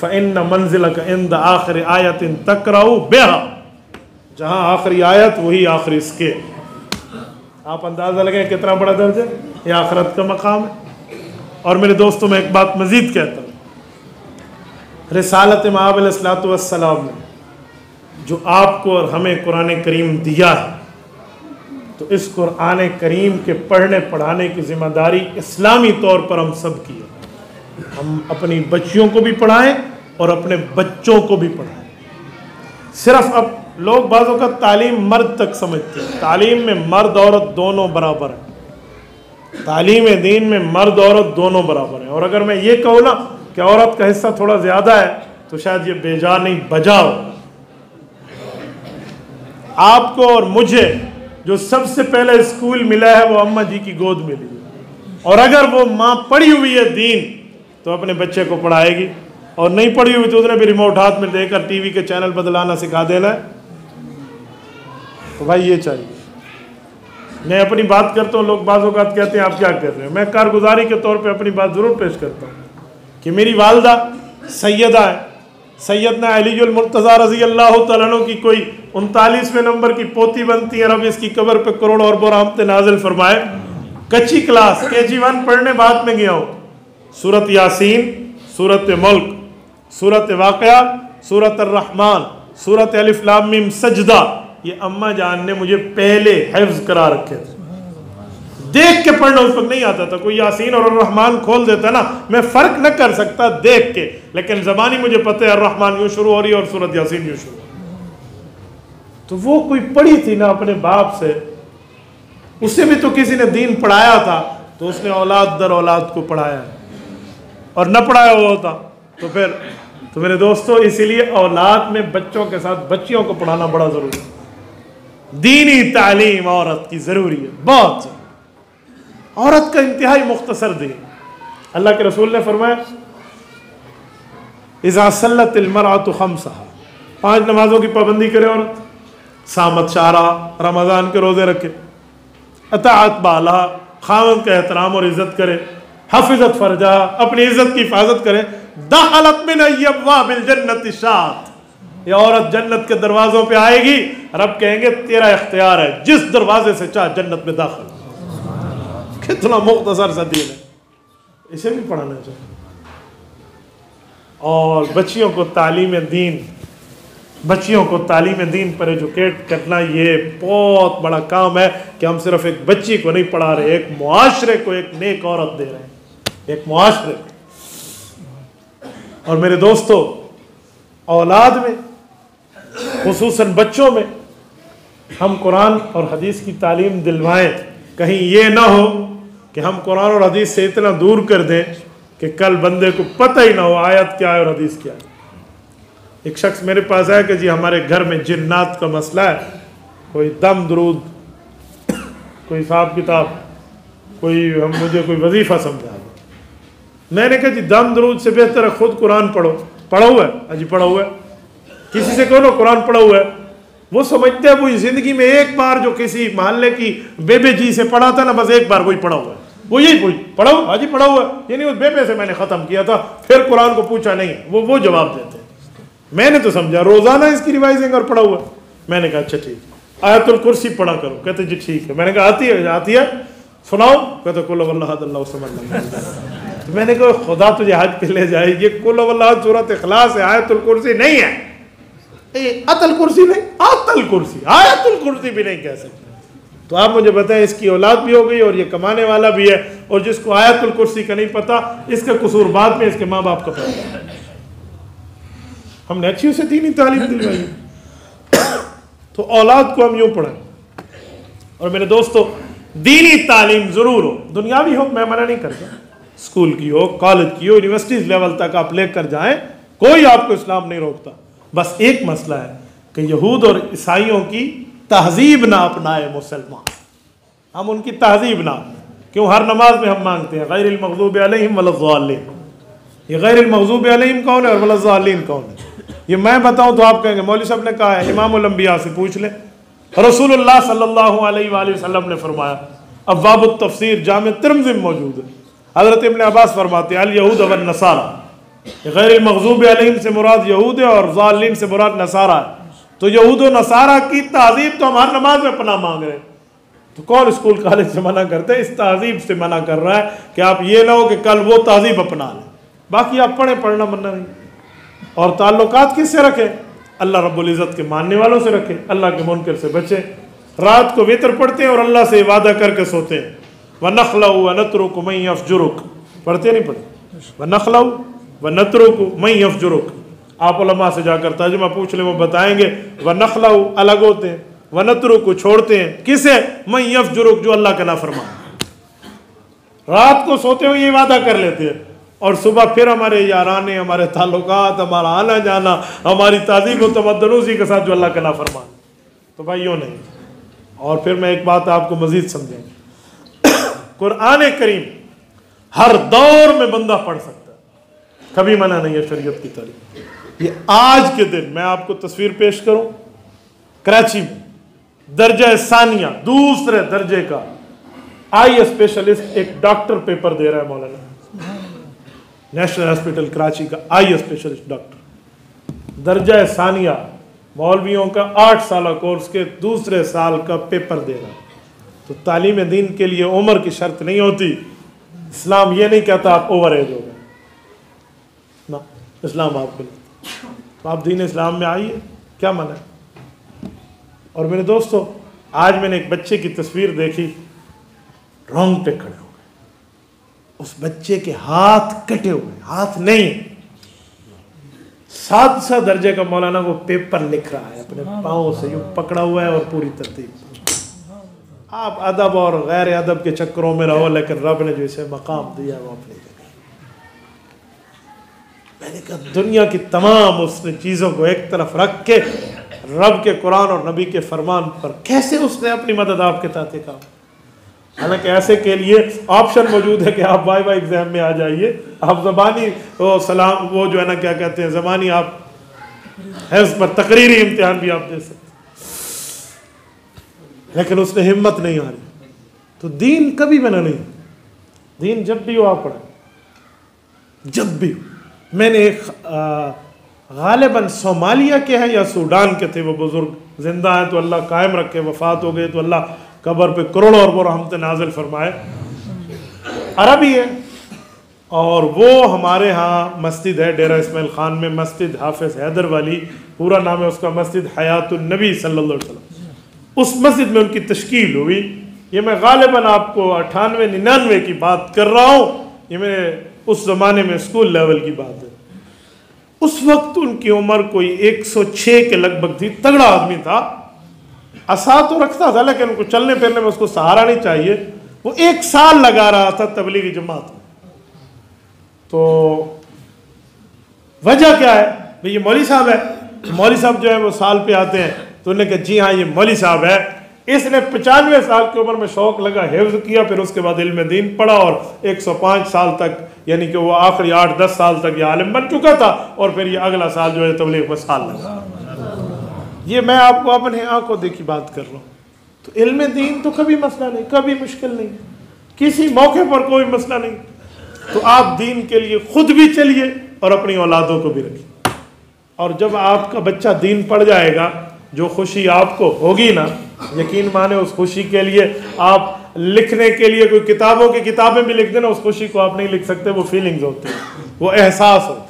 फ़इन्न मंज़िलक इंद आखिर आयतिन तक़राउ बिहा, जहाँ आखिरी आयत वही आखिरी स्केल। आप अंदाज़ा लगाएं कितना बड़ा दर्जा ये आखिरत का मकाम है। और मेरे दोस्तों, मैं एक बात मज़ीद कहता हूँ, रिसालत इमाम अलैहिस्सलातु वस्सलाम ने जो आपको और हमें कुरान करीम दिया है, तो इस कुरान करीम के पढ़ने पढ़ाने की ज़िम्मेदारी इस्लामी तौर पर हम सब की है। हम अपनी बच्चियों को भी पढ़ाएं और अपने बच्चों को भी पढ़ाएं। सिर्फ अब लोग बाज़ों का तालीम मर्द तक समझते हैं। तालीम में मर्द औरत दोनों बराबर हैं। तालीम दीन में मर्द औरत दोनों बराबर हैं। और अगर मैं ये कहूँ ना कि औरत का हिस्सा थोड़ा ज़्यादा है तो शायद ये बेजा नहीं बजाओ। आपको और मुझे जो सबसे पहले स्कूल मिला है वो अम्मा जी की गोद मिली है। और अगर वो माँ पढ़ी हुई है दीन तो अपने बच्चे को पढ़ाएगी, और नहीं पढ़ी हुई तो उसने भी रिमोट हाथ में देकर टीवी के चैनल बदलाना सिखा देना है। तो भाई ये चाहिए। मैं अपनी बात करता हूँ, लोग बाज़ औक़ात कहते हैं आप क्या कर रहे हो। मैं कारगुजारी के तौर पे अपनी बात ज़रूर पेश करता हूँ कि मेरी वालदा सैयदा है, सैयदना अलीजुल मुर्तज़ा रज़ी अल्लाह तआला अन्हु की कोई 39वें नंबर की पोती बनती है। रब इसकी कब्र पे करोड़ और रहमतें नाज़िल फरमाए। कच्ची क्लास KG1 पढ़ने बाद में गया हूँ। सूरत यासीन, सूरत मुल्क, सूरत वाक़या, सूरत अर्रहमान, सूरत अलिफ लाम मीम सजदा, ये अम्मा जान ने मुझे पहले हिफ्ज़ करा रखे थे। देख के पढ़ना उस वक्त नहीं आता था। कोई यासीन और अर्रहमान खोल देता ना, मैं फ़र्क न कर सकता देख के, लेकिन ज़बानी मुझे पता है अर्रहमान यूँ शुरू हो रही है और सूरत यासीन यूँ शुरू। तो वो कोई पढ़ी थी ना अपने बाप से, उसे भी तो किसी ने दीन पढ़ाया था, तो उसने औलाद दर औलाद को पढ़ाया है। और न पढ़ाया हुआ होता तो फिर तो मेरे दोस्तों, इसीलिए औलाद में बच्चों के साथ बच्चियों को पढ़ाना बड़ा ज़रूरी है। दीनी तालीम औरत की ज़रूरी है, बहुत। औरत का इंतहाई मुख्तसर दीन। अल्लाह के रसूल ने फरमाया इज़ा सल्लतिल मरअतु खम्सहा, 5 नमाजों की पाबंदी करे औरत, सामत शारा, रमज़ान के रोज़े रखे, अताअत बाला, खामद का एहतराम और इज़्ज़त करे, हफिज़त फरजा, अपनी इज़्ज़त की हिफाजत करे, दखलत मिन अब्वाबिल जन्नति शात, ये औरत जन्नत के दरवाज़ों पे आएगी। रब कहेंगे तेरा इख्तियार है, जिस दरवाजे से चाह जन्नत में दाखिल। कितना मुख्तसर सा दीन है, इसे भी पढ़ाना चाहिए। और बच्चियों को तालीम दीन, बच्चियों को तालीम दीन पर एजुकेट करना ये बहुत बड़ा काम है कि हम सिर्फ एक बच्ची को नहीं पढ़ा रहे, एक मुआशरे को एक नेक औरत दे रहे हैं, एक मुआशरे को। और मेरे दोस्तों, औलाद में खुसूसन बच्चों में हम कुरान और हदीस की तालीम दिलवाएं। कहीं ये ना हो कि हम कुरान और हदीस से इतना दूर कर दें कि कल बंदे को पता ही ना हो आयत क्या है और हदीस क्या है। एक शख्स मेरे पास आया कि जी हमारे घर में जिन्नात का मसला है, कोई दम दरूद, कोई हिसाब किताब, कोई हम मुझे कोई वजीफ़ा समझा दो। मैंने कहा जी दम दरूद से बेहतर है खुद कुरान पढ़ो। पढ़ा हुआ है? अजी पढ़ा हुआ है। किसी से कहो ना कुरान पढ़ा हुआ है, वो समझते हैं वो ज़िंदगी में एक बार जो किसी मोहल्ले की बेबे जी से पढ़ा था ना, बस एक बार वही पढ़ा हुआ है। वो यही पूछ, पढ़ा हुआ हाजी, पढ़ा हुआ, ये नहीं उस बेपे से मैंने ख़त्म किया था, फिर कुरान को पूछा नहीं, वो जवाब देते हैं। मैंने तो समझा रोज़ाना इसकी रिवाइजिंग और पढ़ा हुआ। मैंने कहा अच्छा ठीक, आयतुल कुर्सी पढ़ा करो। कहते जी ठीक है। मैंने कहा आती है सुनाओ। कहते कुल वल्लाह अल्लाह समझ। तो मैंने कहा खुदा तुझे हज पे ले जाएगी, कुल वल्लाह सूरत इखलास है, आयतुल कुर्सी नहीं है। अतल कुर्सी नहीं, आतल कुर्सी, आयतुल कुर्सी भी नहीं कह सकते। तो आप मुझे बताएं, इसकी औलाद भी हो गई और ये कमाने वाला भी है, और जिसको आयतुल कुर्सी का नहीं पता, इसका कसूर बाद में इसके माँ बाप का पता है। हमने अच्छी उसे दीनी तालीम दिलवाई, तो औलाद को हम यूं पढ़ें। और मेरे दोस्तों, दीनी तालीम जरूर हो, दुनियावी हो, मैं मना नहीं करता, स्कूल की हो, कॉलेज की हो, यूनिवर्सिटीज लेवल तक आप लेकर जाएं, कोई आपको इस्लाम नहीं रोकता। बस एक मसला है कि यहूद और ईसाइयों की तहजीब ना अपनाए मुसलमान, हम उनकी तहजीब ना। क्यों? हर नमाज में हम मांगते हैं गैरिल मग़ज़ूबि अलैहिम वलज़्ज़ालिन। ये गैरिल मग़ज़ूबि अलैहिम कौन है और वलज़्ज़ालिन कौन है? ये मैं बताऊं तो आप कहेंगे मौलवी साहब ने कहा है, इमामुल अंबिया से पूछ ले। रसूलुल्लाह सल्लल्लाहु अलैहि वसल्लम ने फरमाया, अब्वाबुत तफसीर जामे तिर्मिज़ी में मौजूद है। हज़रत इब्न अब्बास फरमाते हैं अल यहूद वन नसारा, गैरिल मग़ज़ूबि अलैहिम से मुराद यहूद है और ज़ालिन से मुराद नसारा है। तो यहूद और नसारा की तहजीब तो हम हर नमाज में पनाह मांग रहे हैं, तो कौन स्कूल कॉलेज से मना करते हैं? इस तहजीब से मना कर रहा है कि आप ये ना हो कि कल वो तहजीब अपना लें। बाकी आप पढ़ना मना नहीं। और ताल्लुकात किससे रखें? अल्लाह रब्बुल इज़्ज़त के मानने वालों से रखें, अल्लाह के मुनकर से बचें। रात को वितर पढ़ते हैं और अल्लाह से वादा करके सोते हैं। व नखलऊ व नतरुक मन यफजुरुक, पढ़ते नहीं पढ़ते? व नखलऊ व नतरुक मन यफजुरुक। आप उलमा से जाकर तर्जुमा पूछ ले, वो बताएंगे व नखलऊ अलग होते हैं, व नतरुक छोड़ते हैं। किसे? मन यफजुरुक, जो अल्लाह का नाफरमान। रात को सोते हुए ये वादा कर लेते हैं और सुबह फिर हमारे याराने, हमारे ताल्लुकात, हमारा आना जाना, हमारी तहजीब व तमद्दुन उसी के साथ जो अल्लाह का नाफरमान। तो भाइयों नहीं। और फिर मैं एक बात आपको मजीद समझाऊं, कुरान करीम हर दौर में बंदा पढ़ सकता है, कभी मना नहीं है शरीयत की तालीम। ये आज के दिन मैं आपको तस्वीर पेश करूं, कराची में दर्जा सानिया दूसरे दर्जे का आई स्पेशलिस्ट एक डॉक्टर पेपर दे रहा है, मौलाना नेशनल हॉस्पिटल कराची का आई स्पेशलिस्ट डॉक्टर, दर्जा सानिया, मौलवियों का 8 साल कोर्स के दूसरे साल का पेपर दे रहा है। तो तालीम दीन के लिए उम्र की शर्त नहीं होती। इस्लाम ये नहीं कहता आप ओवर एज हो गए ना, इस्लाम आपको नहीं। तो आप दीन इस्लाम में आइए, क्या मना है? और मेरे दोस्तों, आज मैंने एक बच्चे की तस्वीर देखी, रोंगटे खड़े हो गए। उस बच्चे के हाथ कटे हुए, हाथ नहीं, 7 दर्जे का मौलाना वो पेपर लिख रहा है अपने पाँव से, यूं पकड़ा हुआ है और पूरी तरतीब। आप अदब और गैर अदब के चक्करों में रहो, लेकिन रब ने जो इसे मकाम दिया वो अपनी जगह। मैंने कहा दुनिया की तमाम उसने चीज़ों को एक तरफ रख के रब के कुरान और नबी के फरमान पर कैसे उसने अपनी मदद आपके ताते काम। हालांकि ऐसे के लिए ऑप्शन मौजूद है कि आप वाई एग्जाम में आ जाइए, आप ज़बानी वो सलाम वो जो है ना क्या कहते हैं ज़बानी, आप हिफ्ज़ पर तकरीरी इम्तिहान भी आप दे सकते, लेकिन उसने हिम्मत नहीं हारी। तो दीन कभी बना नहीं, दीन जब भी हो आप पढ़े, जब भी। मैंने एक गालिबन सोमालिया के हैं या सूडान के थे, वो बुजुर्ग जिंदा हैं तो अल्लाह कायम रखे, वफात हो गए तो अल्लाह कब्र पे करोड़ों अरबों रहमत नाज़िल फरमाए। अरबी है और वो हमारे यहाँ मस्जिद है डेरा इस्माइल खान में, मस्जिद हाफिज़ हैदर वाली, पूरा नाम है उसका मस्जिद हयातुन नबी सल्लल्लाहु अलैहि वसल्लम। उस मस्जिद में उनकी तश्कील हुई। ये मैं गालिबन आपको 98-99 की बात कर रहा हूँ, ये मेरे उस ज़माने में स्कूल लेवल की बात है। उस वक्त उनकी उम्र कोई 106 के लगभग थी, तगड़ा आदमी था, असा तो रखता था लेकिन उनको चलने फिरने में उसको सहारा नहीं चाहिए। वो 1 साल लगा रहा था तबलीगी जमात में। तो वजह क्या है भाई, ये मौलवी साहब है। मौलवी साहब जो है वो साल पे आते हैं, तो उन्होंने कहा जी हाँ ये मौलवी साहब है। इसने 95 साल की उम्र में शौक लगा, हिफ्ज़ किया, फिर उसके बाद इल्म दीन पढ़ा और 105 साल तक, यानी कि वो आखिरी 8-10 साल तक ये आलिम बन चुका था, और फिर ये अगला साल जो है तबलीग में साल लगा। ये मैं आपको अपने आंखों देखी बात कर रहा हूँ। तो इल्म दीन तो कभी मसला नहीं, कभी मुश्किल नहीं, किसी मौके पर कोई मसला नहीं। तो आप दीन के लिए खुद भी चलिए और अपनी औलादों को भी रखिए। और जब आपका बच्चा दीन पढ़ जाएगा, जो खुशी आपको होगी ना, यकीन माने उस खुशी के लिए आप लिखने के लिए कोई किताबों की किताबें भी लिख देना, उस खुशी को आप नहीं लिख सकते। वो फीलिंग्स होते हैं, वो एहसास होते हैं।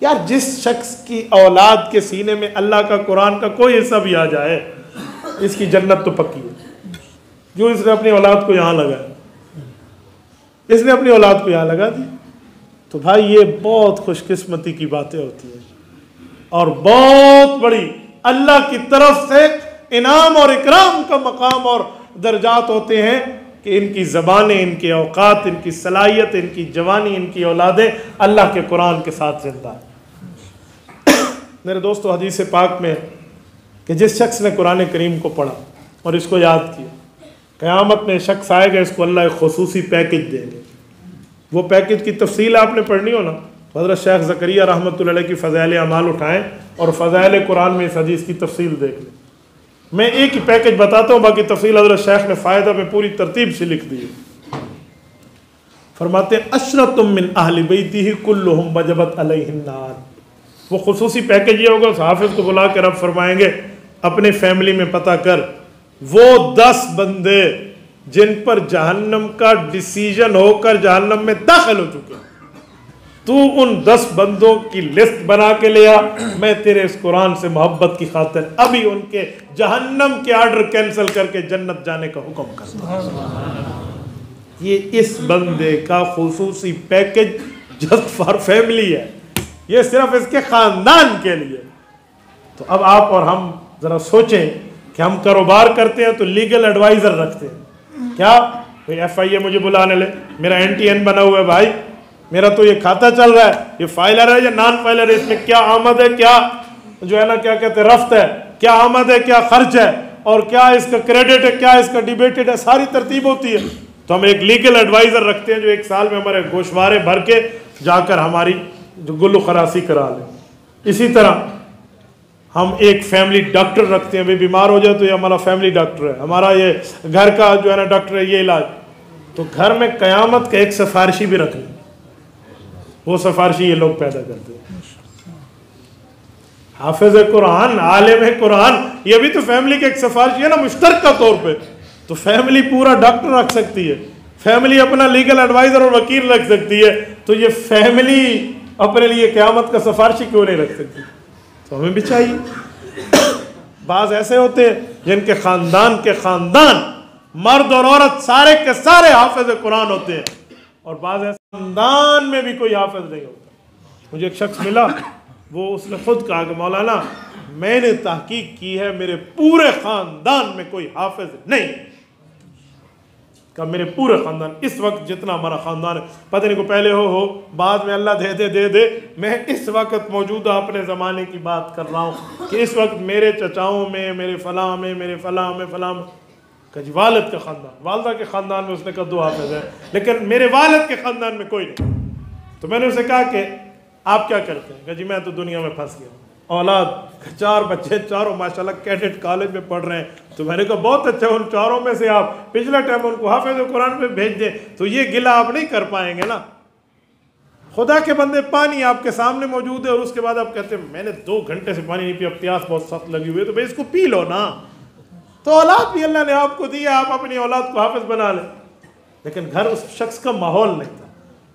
यार जिस शख्स की औलाद के सीने में अल्लाह का कुरान का कोई हिस्सा भी आ जाए, इसकी जन्नत तो पक्की है। जो इसने अपनी औलाद को यहाँ लगाया, इसने अपनी औलाद को यहाँ लगा दी। तो भाई ये बहुत खुशकिस्मती की बातें होती हैं और बहुत बड़ी अल्लाह की तरफ से इनाम और इकराम का मकाम और दर्जात होते हैं कि इनकी ज़बानें, इनके औकात, इनकी सलाहियत, इनकी जवानी, इनकी औलादें अल्लाह के कुरान के साथ जिंदा है। मेरे दोस्तों, हदीस पाक में कि जिस शख्स ने कुरान करीम को पढ़ा और इसको याद किया, क़यामत में शख्स आएगा, इसको अल्लाह एक खुसूसी पैकेज देंगे। वो पैकेज की तफसील आपने पढ़नी हो ना, तो हज़रत शेख ज़करिया रहमतुल्लाह अलैह की फ़ज़ाइल अमाल उठाएँ और फ़ज़ाइल कुरान में इस हदीस की तफसील देख लें। मैं एक ही पैकेज बताता हूँ, बाकी तफसील हज़रत शेख ने फ़ायदा में पूरी तरतीब से लिख दी है। फरमाते हैं अशरतुम मिन अहली बैतिही कुल्लुहुम वजबत अलैहिन नार। वो खुसूसी पैकेज ये होगा, उस हाफिज़ को बुला कर रब फरमाएंगे अपने फैमिली में पता कर, वो 10 बंदे जिन पर जहन्नम का डिसीजन होकर जहन्नम में दाखिल हो चुके, तू उन 10 बंदों की लिस्ट बना के ले आ। मैं तेरे इस कुरान से मोहब्बत की खातिर अभी उनके जहन्नम के ऑर्डर कैंसिल करके जन्नत जाने का हुक्म करता हूं। ये इस बंदे का खुसूसी पैकेज जस्ट फॉर फैमिली है, ये सिर्फ इसके खानदान के लिए। तो अब आप और हम जरा सोचें कि हम कारोबार करते हैं तो लीगल एडवाइजर रखते हैं क्या? भाई FIA मुझे बुलाने ले, मेरा NTN बना हुआ है भाई, मेरा तो ये खाता चल रहा है, ये फाइलर है या नॉन फाइलर है, इसमें क्या आमद है, क्या जो है ना क्या कहते हैं रफ्त है, क्या आमद है, क्या खर्च है, और क्या इसका क्रेडिट है, क्या इसका डिबेटेड है, सारी तरतीब होती है। तो हम एक लीगल एडवाइजर रखते हैं जो 1 साल में हमारे गोशवारे भर के जाकर हमारी जो गुल्लू खरासी करा ले। इसी तरह हम एक फैमिली डॉक्टर रखते हैं, भाई बीमार हो जाए तो ये हमारा फैमिली डॉक्टर है, हमारा ये घर का जो है ना डॉक्टर है, ये इलाज। तो घर में क़यामत का एक सिफारिशी भी रख लें, वो सिफारिशी ये लोग पैदा करते हैं। हाफिज कुरान, आलिम कुरान, ये भी तो फैमिली की एक सिफारिश है ना, मुश्तरका तौर पे। तो फैमिली पूरा डॉक्टर रख सकती है, फैमिली अपना लीगल एडवाइजर और वकील रख सकती है, तो ये फैमिली अपने लिए क़यामत का सिफारिशी क्यों नहीं रख सकती? तो हमें भी चाहिए। बाज ऐसे होते हैं जिनके खानदान के खानदान मर्द और औरत सारे के सारे हाफिज कुरान होते हैं, और बाज ऐसे खानदान में भी कोई हाफिज नहीं होता। मुझे एक शख्स मिला, वो उसने खुद कहा कि मौलाना मैंने तहकीक की है, मेरे पूरे खानदान में कोई हाफिज नहीं का, मेरे पूरे खानदान इस वक्त जितना हमारा खानदान है, पता नहीं को पहले हो बाद में अल्लाह दे दे। मैं इस वक्त मौजूदा अपने ज़माने की बात कर रहा हूँ कि इस वक्त मेरे चचाओं में, मेरे फलां में, मेरे फलां में, फलां में कजी वालिद का ख़ानदान, वालदा के ख़ानदान में उसने कहा 2 हाफिज है, लेकिन मेरे वालिद के ख़ानदान में कोई नहीं। तो मैंने उसे कहा कि आप क्या करते हैं? कहा जी मैं तो दुनिया में फंस गया, औलाद 4 बच्चे, चारों माशाल्लाह कैडेट कॉलेज में पढ़ रहे हैं। तो मैंने कहा बहुत अच्छा, उन चारों में से आप पिछले टाइम उनको हाफिज कुरान में भेज दें तो ये गिला आप नहीं कर पाएंगे ना। खुदा के बंदे, पानी आपके सामने मौजूद है और उसके बाद आप कहते हैं मैंने 2 घंटे से पानी नहीं पिया, प्यास बहुत सख्त लगी हुई है, तो भाई इसको पी लो ना। तो औलाद भी अल्लाह ने आपको दी है, आप अपनी औलाद को हाफिज बना लें। लेकिन घर उस शख्स का माहौल नहीं था,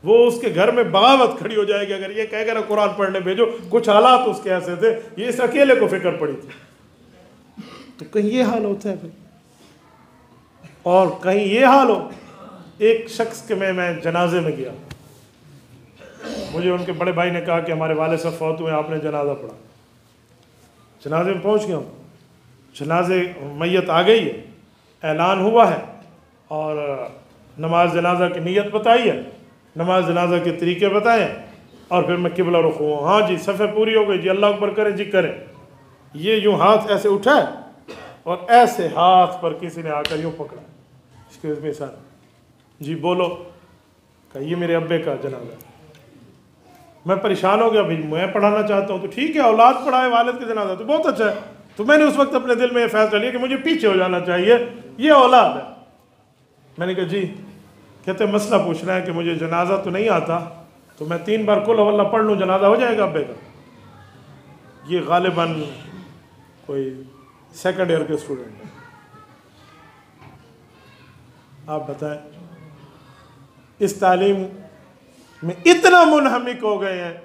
वो उसके घर में बगावत खड़ी हो जाएगी अगर ये कहेगा ना कुरान पढ़ने भेजो। कुछ हालात उसके ऐसे थे, ये इस अकेले को फिक्र पड़ी थी। तो कहीं ये हाल होता है भाई, और कहीं ये हाल हो। एक शख्स के मैं जनाजे में गया, मुझे उनके बड़े भाई ने कहा कि हमारे वाले साहब फौत हुए, आपने जनाजा पढ़ा। जनाजे में पहुंच गया हूँ, जनाजे मैयत आ गई है, ऐलान हुआ है और नमाज जनाजा की नीयत बताई है, नमाज जनाजा के तरीके बताए, और फिर मैं किबला रुख हुआ। हाँ जी सफ़े पूरी हो गई जी, अल्लाह अकबर करें जी करें। ये यूँ हाथ ऐसे उठा और ऐसे हाथ पर किसी ने आकर यूँ पकड़ा, एक्सक्यूज़ मी सर, जी बोलो। कहा ये मेरे अब्बे का जनाजा। मैं परेशान हो गया, भाई मैं पढ़ाना चाहता हूँ। तो ठीक है, औलाद पढ़ाए वालिद के जनाजा तो बहुत अच्छा है। तो मैंने उस वक्त अपने दिल में ये फैसला लिया कि मुझे पीछे हो जाना चाहिए, ये औलाद है। मैंने कहा जी, कहते मसला पूछना है कि मुझे जनाजा तो नहीं आता, तो मैं 3 बार कुल अवल्ला पढ़ लूँ, जनाजा हो जाएगा अब्बे का? ये गालिबन कोई सेकंड ईयर के स्टूडेंट है। आप बताएं, इस तालीम में इतना मुनहमिक हो गए हैं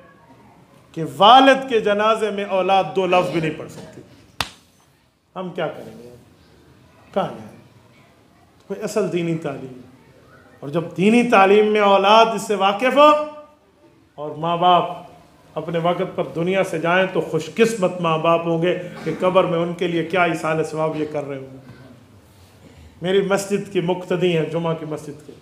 कि वालिद के जनाजे में औलाद 2 लफ्ज़ भी नहीं पढ़ सकती। हम क्या करेंगे? कहाँ जाए? कोई असल दीनी तालीम, और जब दीनी तालीम में औलाद इससे वाकिफ़ हो और माँ बाप अपने वक़्त पर दुनिया से जाएं, तो खुशकिस्मत माँ बाप होंगे कि कब्र में उनके लिए क्या इसाले सवाब ये कर रहे होंगे। मेरी मस्जिद की मुक्तदी हैं, जुमा की मस्जिद के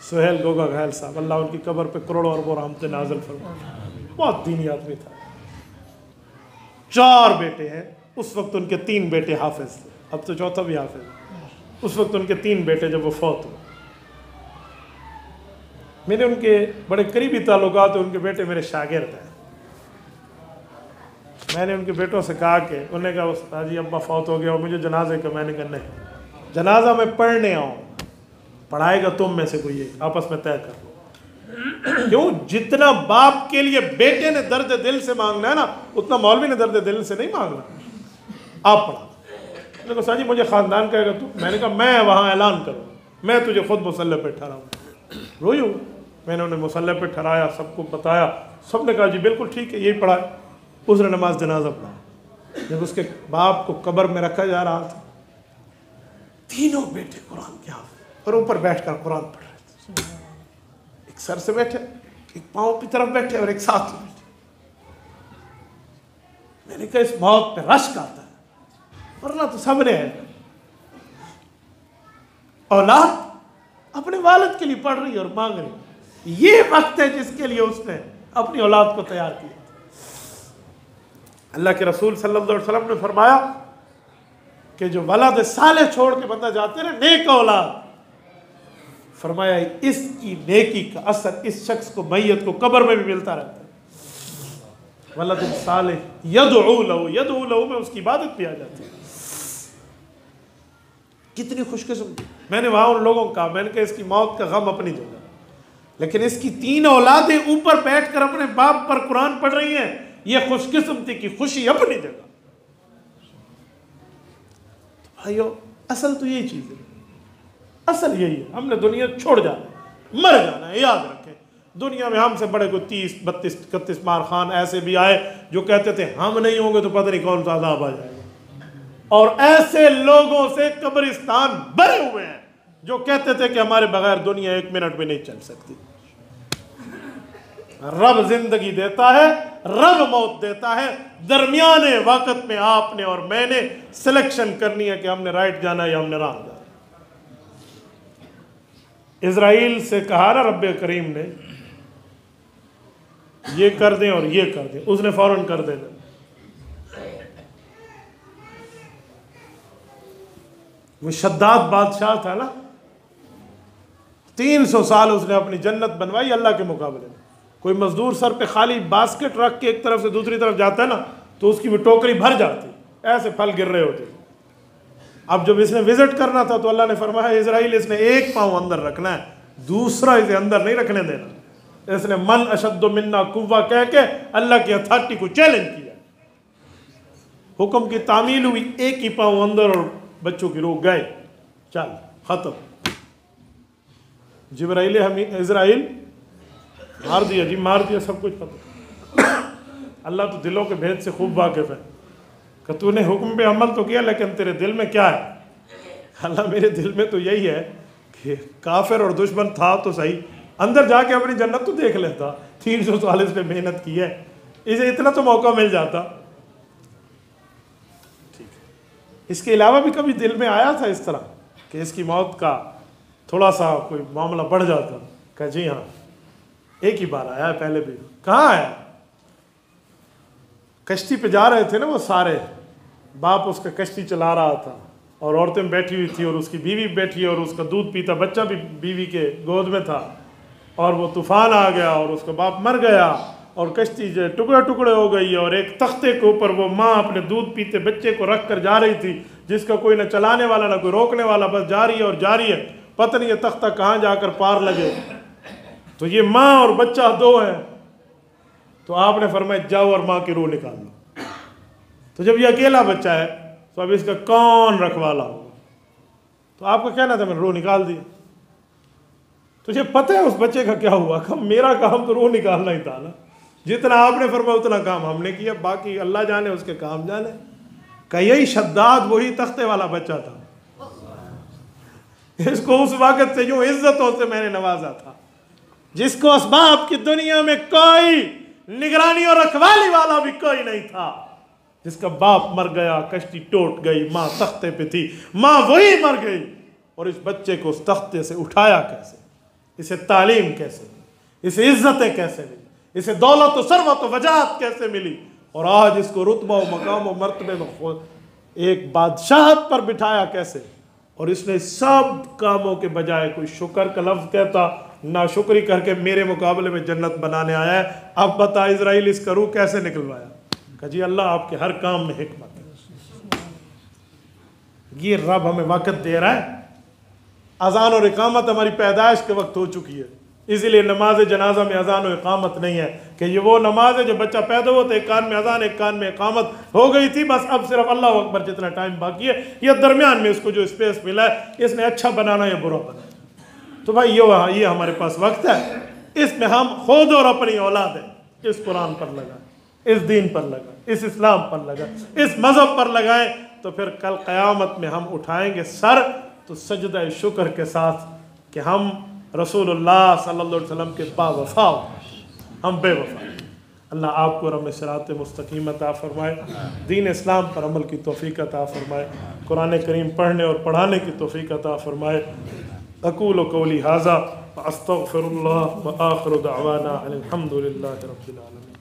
सुहेल गोगा घायल साहब, अल्लाह उनकी कब्र पे करोड़ों अरबों रहमतें नाज़िल फरमाए। बहुत दीनी आदमी था। 4 बेटे हैं, उस वक्त उनके 3 बेटे हाफिज थे, अब तो चौथा भी हाफिज है। उस वक्त उनके 3 बेटे जब वो फौत हुए, मेरे उनके बड़े करीबी ताल्लुकात थे, उनके बेटे मेरे शागिर्द हैं। मैंने उनके बेटों से कहा कि उन्होंने कहा उस्ताद जी अब्बा फौत हो गया और मुझे जनाजे का, मैंने कहा नहीं, जनाजा मैं पढ़ने आऊँ, पढ़ाएगा तुम में से कोई एक, आपस में तय कर लो। क्यों? जितना बाप के लिए बेटे ने दर्द दिल से मांगना है ना, उतना मौलवी ने दर्द दिल से नहीं मांगना। आप पढ़ा। मैंने कहा साजी मुझे ख़ानदान कहेगा तू? मैंने कहा मैं वहाँ ऐलान करूँगा, मैं तुझे खुद मुसल्ले पे ठहराऊँ। रोई हूँ। मैंने उन्हें मुसल्ले पे ठहराया, सबको बताया, सब ने कहा जी बिल्कुल ठीक है, यही पढ़ाए। उसने नमाज जनाजा पढ़ा। जब उसके बाप को कब्र में रखा जा रहा था, तीनों बेटे कुरान के हाफ़िज़ और ऊपर बैठकर कुरान पढ़ रहे थे। एक सर से बैठे, एक पाँव की तरफ बैठे और एक साथ में बैठे। मैंने कहा इस मौत पे रश्क आता है, वरना तो सबने है। औलाद अपने वालिद के लिए पढ़ रही है और मांग रही है। ये वक्त है जिसके लिए उसने अपनी औलाद को तैयार किया। अल्लाह के रसूल सल्लल्लाहु अलैहि वसल्लम ने फरमाया कि जो वलाद साले छोड़ के बंदा जाते ना, नेक औलाद, फरमाया इसकी नेकी का असर इस शख्स को, मैयत को कब्र में भी मिलता रहता है। वलद साले यदउ लहू में उसकी इबादत भी आ जाती है। कितनी खुशकिस्मती। मैंने वहां उन लोगों का, मैंने कहा इसकी मौत का गम अपनी जगह, लेकिन इसकी 3 औलादें ऊपर बैठकर अपने बाप पर कुरान पढ़ रही हैं, यह खुशकिस्मती की खुशी अपनी जगह। तो भाइयों, असल तो यही चीज है, असल यही है। हमने दुनिया छोड़ जाना है, मर जाना है, याद रखें। दुनिया में हमसे बड़े को 30, 32, 31 मार खान ऐसे भी आए जो कहते थे हम नहीं होंगे तो पता नहीं कौन सा अज़ाब आ जाएगा। और ऐसे लोगों से कब्रिस्तान भरे हुए हैं जो कहते थे कि हमारे बगैर दुनिया 1 मिनट भी नहीं चल सकती। रब जिंदगी देता है, रब मौत देता है। दरमियाने वक्त में आपने और मैंने सिलेक्शन करनी है कि हमने राइट जाना है या हमने रॉन्ग जाना। इजराइल से कहा ना रब्बे करीम ने, ये कर दें और ये कर दें, उसने फौरन कर देना। वो शद्दाद बादशाह था ना, 300 साल उसने अपनी जन्नत बनवाई अल्लाह के मुकाबले में। कोई मजदूर सर पे खाली बास्केट रख के एक तरफ से दूसरी तरफ जाता है ना, तो उसकी भी टोकरी भर जाती, ऐसे फल गिर रहे होते। अब जब इसने विजिट करना था तो अल्लाह ने फरमाया इजराइल इसने 1 पाँव अंदर रखना है, दूसरा इसे अंदर नहीं रखने देना। इसने मन अशद्दु मिन्ना कुव्वा कह के अल्लाह की अथॉरिटी को चैलेंज किया। हुक्म की तामील हुई, 1 ही पाँव अंदर और बच्चों की रूह गए, चल खत्म। जिब्राइल हम इजराइल मार दिया जी, मार दिया, सब कुछ पता। अल्लाह तो दिलों के भेद से खूब वाकिफ है कि तूने हुक्म पे अमल तो किया, लेकिन तेरे दिल में क्या है? अल्लाह मेरे दिल में तो यही है कि काफिर और दुश्मन था तो सही, अंदर जाके अपनी जन्नत तो देख लेता। 300 साल इसने मेहनत की है, इसे इतना तो मौका मिल जाता। ठीक है। इसके अलावा भी कभी दिल में आया था इस तरह कि इसकी मौत का थोड़ा सा कोई मामला बढ़ जाता? कहा जी हाँ, एक ही बार आया है, पहले भी। कहाँ आया? कश्ती पे जा रहे थे ना वो सारे, बाप उसका कश्ती चला रहा था और औरतें बैठी हुई थी और उसकी बीवी बैठी और उसका दूध पीता बच्चा भी बीवी के गोद में था, और वो तूफान आ गया और उसका बाप मर गया और कश्ती जो टुकड़े टुकड़े हो गई और एक तख्ते के ऊपर वो माँ अपने दूध पीते बच्चे को रख कर जा रही थी, जिसका कोई ना चलाने वाला ना कोई रोकने वाला, बस जा रही है और जा रही है, पता नहीं ये तख्ता कहाँ जाकर पार लगे। तो ये माँ और बच्चा दो हैं। तो आपने फरमाया जाओ और माँ की रूह निकाल लो। तो जब ये अकेला बच्चा है तो अब इसका कौन रखवाला होगा? तो आपका कहना था मैंने रूह निकाल दी। तुझे पता है उस बच्चे का क्या हुआ? कब मेरा काम तो रूह निकालना ही था ना, जितना आपने फरमाया उतना काम हमने किया, बाकी अल्लाह जाने उसके काम जाने। का यही शद्दाद वही तख्ते वाला बच्चा था, इसको उस वक्त से यूं इज्जतों से मैंने नवाजा था, जिसको असबाब की दुनिया में कोई निगरानी और रखवाली वाला भी कोई नहीं था, जिसका बाप मर गया, कश्ती टूट गई, माँ तख्ते पे थी, माँ वही मर गई, और इस बच्चे को उस तख्ते से उठाया कैसे, इसे तालीम कैसे मिली, इसे इज्जतें कैसे मिली, इसे दौलत सरवत वजाहत कैसे मिली, और आज इसको रुतबा मकाम और मर्तबे में एक बादशाहत पर बिठाया कैसे। और इसने सब कामों के बजाय कोई शुक्र का लफ्ज़ कहता, ना शुक्री करके मेरे मुकाबले में जन्नत बनाने आया है। अब बता इजराइल इसका रूह कैसे निकलवाया? कहा जी अल्लाह आपके हर काम में हिकमत है। ये रब हमें वक्त दे रहा है। अजान और इकामत हमारी पैदाइश के वक्त हो चुकी है, इसीलिए नमाज जनाजा में अजान और इकामत नहीं है कि ये वो नमाज है जो बच्चा पैदा हुआ तो एक कान में अजान एक कान में इकामत हो गई थी, बस अब सिर्फ अल्लाह अकबर जितना टाइम बाकी है, ये दरमियान में इसको जो स्पेस मिला है इसने अच्छा बनाना या बुरा बनाना। तो भाई ये हमारे पास वक्त है, इसमें हम खुद और अपनी औलाद है इस कुरान पर लगाएं, इस दीन पर लगाएं, इस इस्लाम पर लगाएं, इस मज़हब पर लगाएं, तो फिर कल क़यामत में हम उठाएंगे सर तो सजदा शुक्र के साथ कि हम रसूलुल्लाह सल्लल्लाहु अलैहि वसल्लम के बावफा, हम बेवफा। अल्लाह आपको रम सिरात मुस्तकीम अता फरमाए, दीन इस्लाम पर अमल की तौफीक अता फरमाए, कुरान करीम पढ़ने और पढ़ाने की तौफीक अता फरमाए। अक़ूलु क़ौली हाज़ा व अस्तग़फ़िरुल्लाह व आख़िरु दअवाना अनिल हम्दुलिल्लाहि रब्बिल आलमीन।